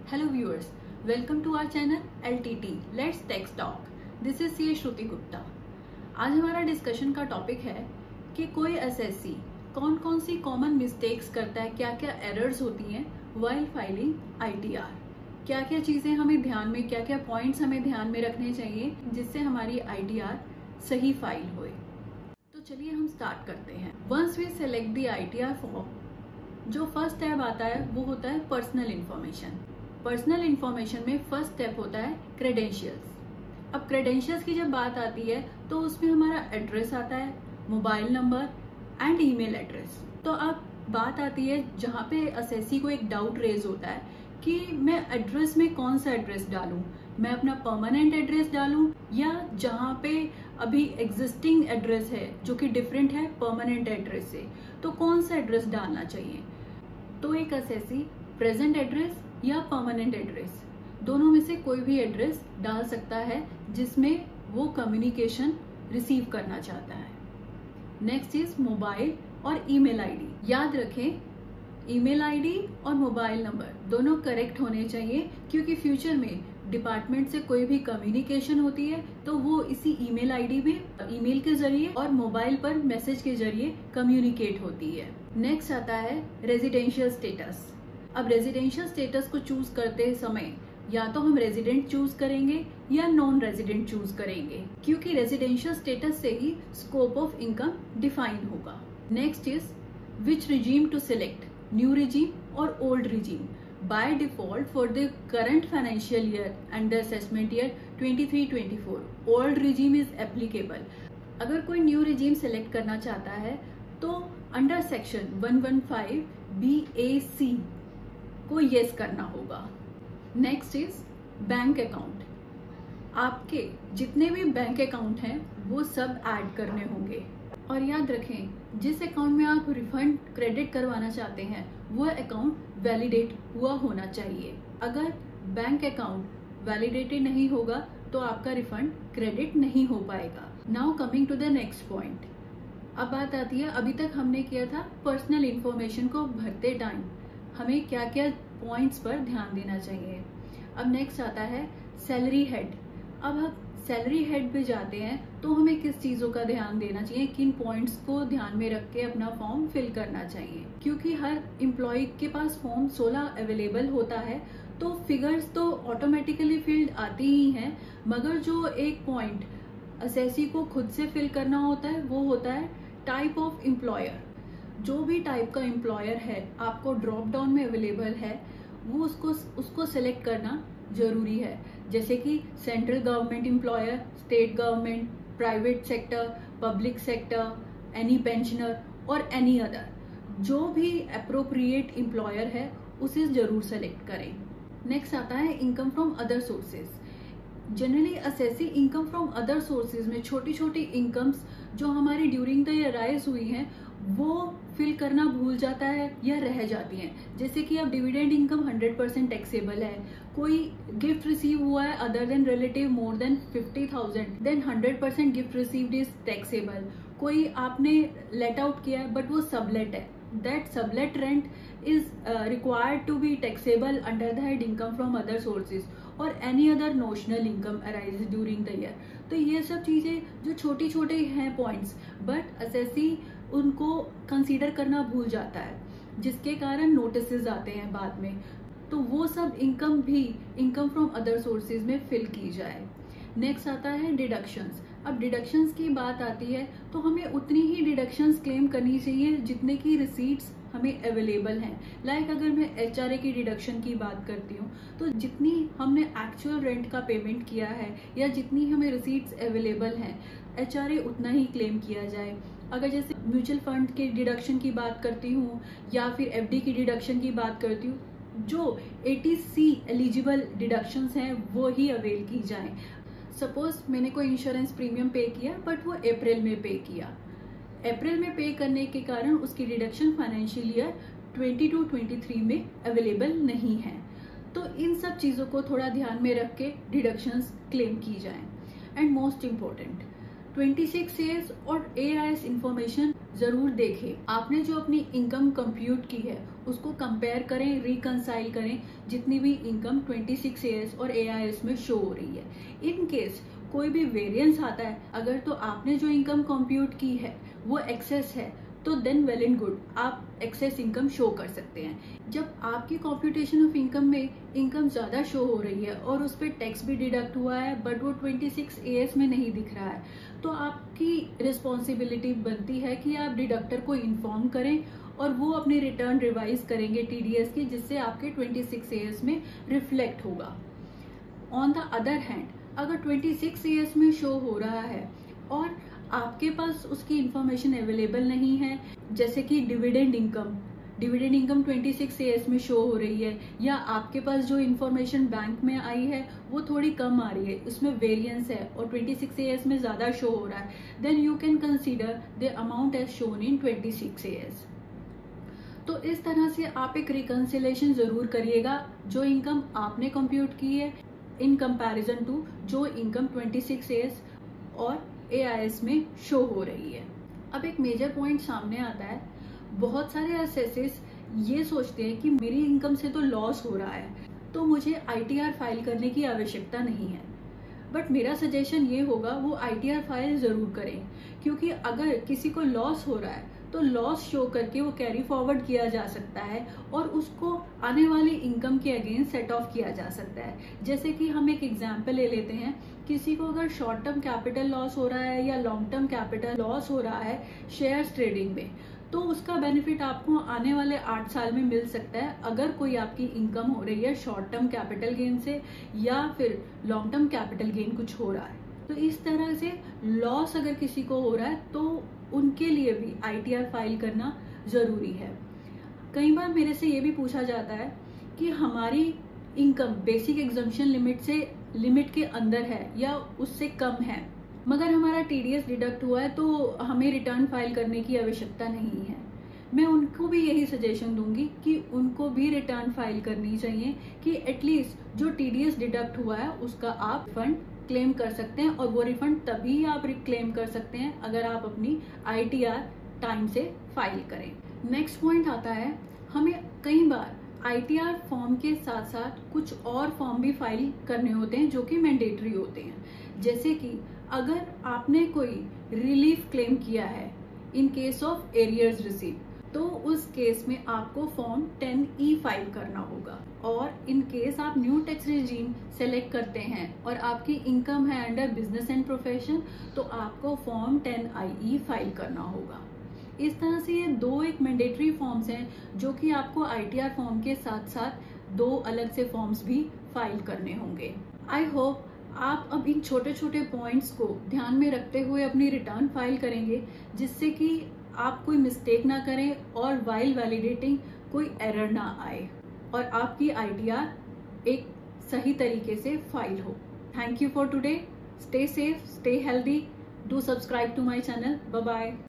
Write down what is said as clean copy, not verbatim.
Hello viewers, welcome to our channel LTT Let's Tech Talk. This is CA श्रुति गुप्ता. आज हमारा discussion का topic है कि कोई एसएससी कौन कौन सी कॉमन मिस्टेक्स करता है, क्या क्या एरर्स होती हैं वाइल फाइलिंग आईटीआर, क्या क्या चीजें हमें ध्यान में, क्या क्या पॉइंट्स हमें ध्यान में रखने चाहिए जिससे हमारी आईटीआर सही फाइल होए. तो चलिए हम स्टार्ट करते हैं. Once we select the ITR form, जो फर्स्ट टैब आता है वो होता है पर्सनल इन्फॉर्मेशन. पर्सनल इन्फॉर्मेशन में फर्स्ट स्टेप होता है क्रेडेंशियल्स. अब क्रेडेंशियल्स की जब बात आती है तो उसमें हमारा एड्रेस आता है, mobile number and email address. तो अब बात आती है जहाँ पे एसएससी को एक डाउट रेज होता है कि मैं एड्रेस में कौन सा एड्रेस डालूं, मैं अपना परमानेंट एड्रेस डालूं या जहाँ पे अभी एग्जिस्टिंग एड्रेस है जो कि डिफरेंट है परमानेंट एड्रेस से, तो कौन सा एड्रेस डालना चाहिए. तो एक एसएससी प्रेजेंट एड्रेस या परमानेंट एड्रेस दोनों में से कोई भी एड्रेस डाल सकता है जिसमें वो कम्युनिकेशन रिसीव करना चाहता है. नेक्स्ट इज मोबाइल और ईमेल आईडी. याद रखें, ईमेल आईडी और मोबाइल नंबर दोनों करेक्ट होने चाहिए, क्योंकि फ्यूचर में डिपार्टमेंट से कोई भी कम्युनिकेशन होती है तो वो इसी ईमेल आईडी में ईमेल के जरिए और मोबाइल पर मैसेज के जरिए कम्युनिकेट होती है. नेक्स्ट आता है रेजिडेंशियल स्टेटस. अब रेजिडेंशियल स्टेटस को चूज करते समय या तो हम रेजिडेंट चूज करेंगे या नॉन रेजिडेंट चूज करेंगे, क्योंकि रेजिडेंशियल स्टेटस से ही स्कोप ऑफ इनकम डिफाइन होगा. Next is which regime to select, new regime और old regime. By default for the current financial year and the assessment year 23-24 old regime is applicable. अगर कोई new regime select करना चाहता है तो under section 115 BAC को yes करना होगा. Next is bank account. आपके जितने भी बैंक अकाउंट हैं वो सब ऐड करने होंगे. और याद रखें, जिस अकाउंट में आप रिफंड क्रेडिट करवाना चाहते हैं वो अकाउंट वैलिडेट हुआ होना चाहिए. अगर बैंक अकाउंट वैलिडेटेड नहीं होगा तो आपका रिफंड क्रेडिट नहीं हो पाएगा. Now coming to the next point. अब बात आती है, अभी तक हमने किया था पर्सनल इंफॉर्मेशन को भरते टाइम हमें क्या क्या पॉइंट्स पर ध्यान देना चाहिए. अब नेक्स्ट आता है सैलरी हेड. अब हम सैलरी हेड पे जाते हैं तो हमें किस चीजों का ध्यान देना चाहिए, किन पॉइंट्स को ध्यान में रख के अपना फॉर्म फिल करना चाहिए. क्योंकि हर एम्प्लॉय के पास फॉर्म 16 अवेलेबल होता है तो फिगर्स तो ऑटोमेटिकली फिल्ड आती ही हैं, मगर जो एक पॉइंट एसएससी को खुद से फिल करना होता है वो होता है टाइप ऑफ एम्प्लॉयर. जो भी टाइप का एम्प्लॉयर है आपको ड्रॉप डाउन में अवेलेबल है वो उसको सिलेक्ट करना जरूरी है. जैसे कि central government employer, state government, private sector, public sector, any pensioner और एनी अदर. जो भी अप्रोप्रिएट एम्प्लॉयर है उसे जरूर सेलेक्ट करें. नेक्स्ट आता है income from other sources. Generally SSC income from other sources में छोटी छोटी इनकम्स जो हमारी ड्यूरिंग द ईयर राइज हुई हैं वो फिल करना भूल जाता है या रह जाती हैं. जैसे कि अब डिविडेंड इनकम 100% टैक्सेबल है, कोई गिफ्ट रिसीव हुआ है other than relative more than 50,000 then 100% gift received is taxable. कोई आपने लेट आउट किया है बट वो सबलेट है, that sublet rent is required to be taxable under the head income from other sources और any other notional income arise during the year. तो ये सब चीजें जो छोटी छोटे हैं पॉइंट्स, बट एसएससी उनको कंसीडर करना भूल जाता है जिसके कारण नोटिसेस आते हैं बाद में. तो वो सब इनकम भी इनकम फ्रॉम अदर सोर्सेज में फिल की जाए. नेक्स्ट आता है डिडक्शंस. अब डिडक्शंस की बात आती है तो हमें उतनी ही डिडक्शंस क्लेम करनी चाहिए जितने की रिसीट्स हमें अवेलेबल हैं. लाइक अगर मैं एचआरए की डिडक्शन की बात करती हूँ तो जितनी हमने एक्चुअल रेंट का पेमेंट किया है या जितनी हमें रिसीट्स अवेलेबल हैं एचआरए उतना ही क्लेम किया जाए. अगर जैसे म्यूचुअल फंड के डिडक्शन की बात करती हूँ या फिर एफडी की डिडक्शन की बात करती हूँ, जो 80C एलिजिबल डिडक्शंस हैं वो ही अवेल की जाएं. सपोज मैंने कोई इंश्योरेंस प्रीमियम पे किया बट वो अप्रैल में पे किया, अप्रैल में पे करने के कारण उसकी डिडक्शन फाइनेंशियल ईयर 22-23 में अवेलेबल नहीं है. तो इन सब चीजों को थोड़ा ध्यान में रख के डिडक्शंस क्लेम की जाएं. एंड मोस्ट इम्पोर्टेंट, 26 ईयर्स और AIS इंफॉर्मेशन जरूर देखें। आपने जो अपनी इनकम कंप्यूट की है उसको कंपेयर करें, रिकंसाइल करें जितनी भी इनकम 26 ईयर्स और AIS में शो हो रही है। इन केस कोई भी वेरिएंस आता है अगर, तो आपने जो इनकम कंप्यूट की है वो एक्सेस है, तो देन वेल एंड गुड, आप एक्सेस इनकम शो कर सकते हैं। जब आपकी कंप्यूटेशन ऑफ इनकम में इनकम ज्यादा शो हो रही है और उस पर टैक्स भी डिडक्ट हुआ है बट वो 26 ईयर्स में नहीं दिख रहा है, तो आपकी रिस्पॉन्सिबिलिटी बनती है कि आप डिडक्टर को इन्फॉर्म करें और वो अपनी रिटर्न रिवाइज करेंगे TDS की, जिससे आपके 26 ईयर्स में रिफ्लेक्ट होगा। ऑन द अदर हैंड, अगर 26 ईयर्स में शो हो रहा है और आपके पास उसकी इंफॉर्मेशन अवेलेबल नहीं है, जैसे कि डिविडेंड इनकम 26 ईयर्स में शो हो रही है, या आपके पास जो इंफॉर्मेशन बैंक में आई है वो थोड़ी कम आ रही है, इसमें वेरिएंस है और 26 ईयर्स में ज्यादा शो हो रहा है, then you can consider the amount as shown in 26 years. तो इस तरह से आप एक रिकंसिलेशन जरूर करिएगा जो इनकम आपने कंप्यूट की है इन कंपैरिजन टू जो इनकम 26 ईयर्स और AIS में शो हो रही है। अब एक मेजर पॉइंट सामने आता है, बहुत सारे असेसेस ये सोचते हैं कि मेरी इनकम से तो लॉस हो रहा है तो मुझे ITR फाइल करने की आवश्यकता नहीं है। बट मेरा सजेशन ये होगा वो ITR फाइल जरूर करें, क्योंकि अगर किसी को लॉस हो रहा है तो लॉस शो करके वो कैरी फॉरवर्ड किया जा सकता है और उसको आने वाली इनकम के अगेंस्ट सेट ऑफ किया जा सकता है। जैसे कि हम एक एग्जांपल ले लेते हैं, किसी को अगर शॉर्ट टर्म कैपिटल लॉस हो रहा है या लॉन्ग टर्म कैपिटल लॉस हो रहा है शेयर्स ट्रेडिंग में, तो उसका बेनिफिट आपको आने वाले 8 साल में मिल सकता है अगर कोई आपकी इनकम हो रही है शॉर्ट टर्म कैपिटल गेन से या फिर लॉन्ग टर्म कैपिटल गेन कुछ हो रहा है। तो इस तरह से लॉस अगर किसी को हो रहा है तो उनके लिए भी ITR फाइल करना जरूरी है। कई बार मेरे से ये भी पूछा जाता है कि हमारी इनकम बेसिक एग्जम्पशन लिमिट के अंदर है या उससे कम है, मगर हमारा TDS डिडक्ट हुआ है तो हमें रिटर्न फाइल करने की आवश्यकता नहीं है। मैं उनको भी यही सजेशन दूंगी कि उनको भी रिटर्न फाइल करनी चाहिए कि एटलीस्ट जो TDS डिडक्ट हुआ है उसका आप रिफंड क्लेम कर सकते हैं, और वो रिफंड तभी आप क्लेम कर सकते हैं अगर आप अपनी ITR टाइम से फाइल करें। नेक्स्ट पॉइंट आता है, हमें कई बार ITR फॉर्म के साथ साथ कुछ और फॉर्म भी फाइल करने होते हैं जो कि मैंडेटरी होते हैं। जैसे कि अगर आपने कोई रिलीफ क्लेम किया है in case of arrears receive, तो उस केस में आपको फॉर्म 10E फाइल करना होगा। और इन केस आप न्यू टैक्स रेजिम सेलेक्ट करते हैं और आपकी इनकम है अंडर बिजनेस एंड प्रोफेशन, तो आपको फॉर्म 10IE फाइल करना होगा। इस तरह से ये दो एक मैंडेटरी फॉर्म्स हैं जो कि आपको ITR फॉर्म के साथ साथ दो अलग से फॉर्म्स भी फाइल करने होंगे। आई होप आप अब इन छोटे छोटे पॉइंट्स को ध्यान में रखते हुए अपनी रिटर्न फाइल करेंगे, जिससे कि आप कोई मिस्टेक ना करें और वाइल वैलिडेटिंग कोई एरर ना आए और आपकी ITR एक सही तरीके से फाइल हो। Thank you for today. Stay safe, stay healthy, do subscribe to my channel. Bye bye.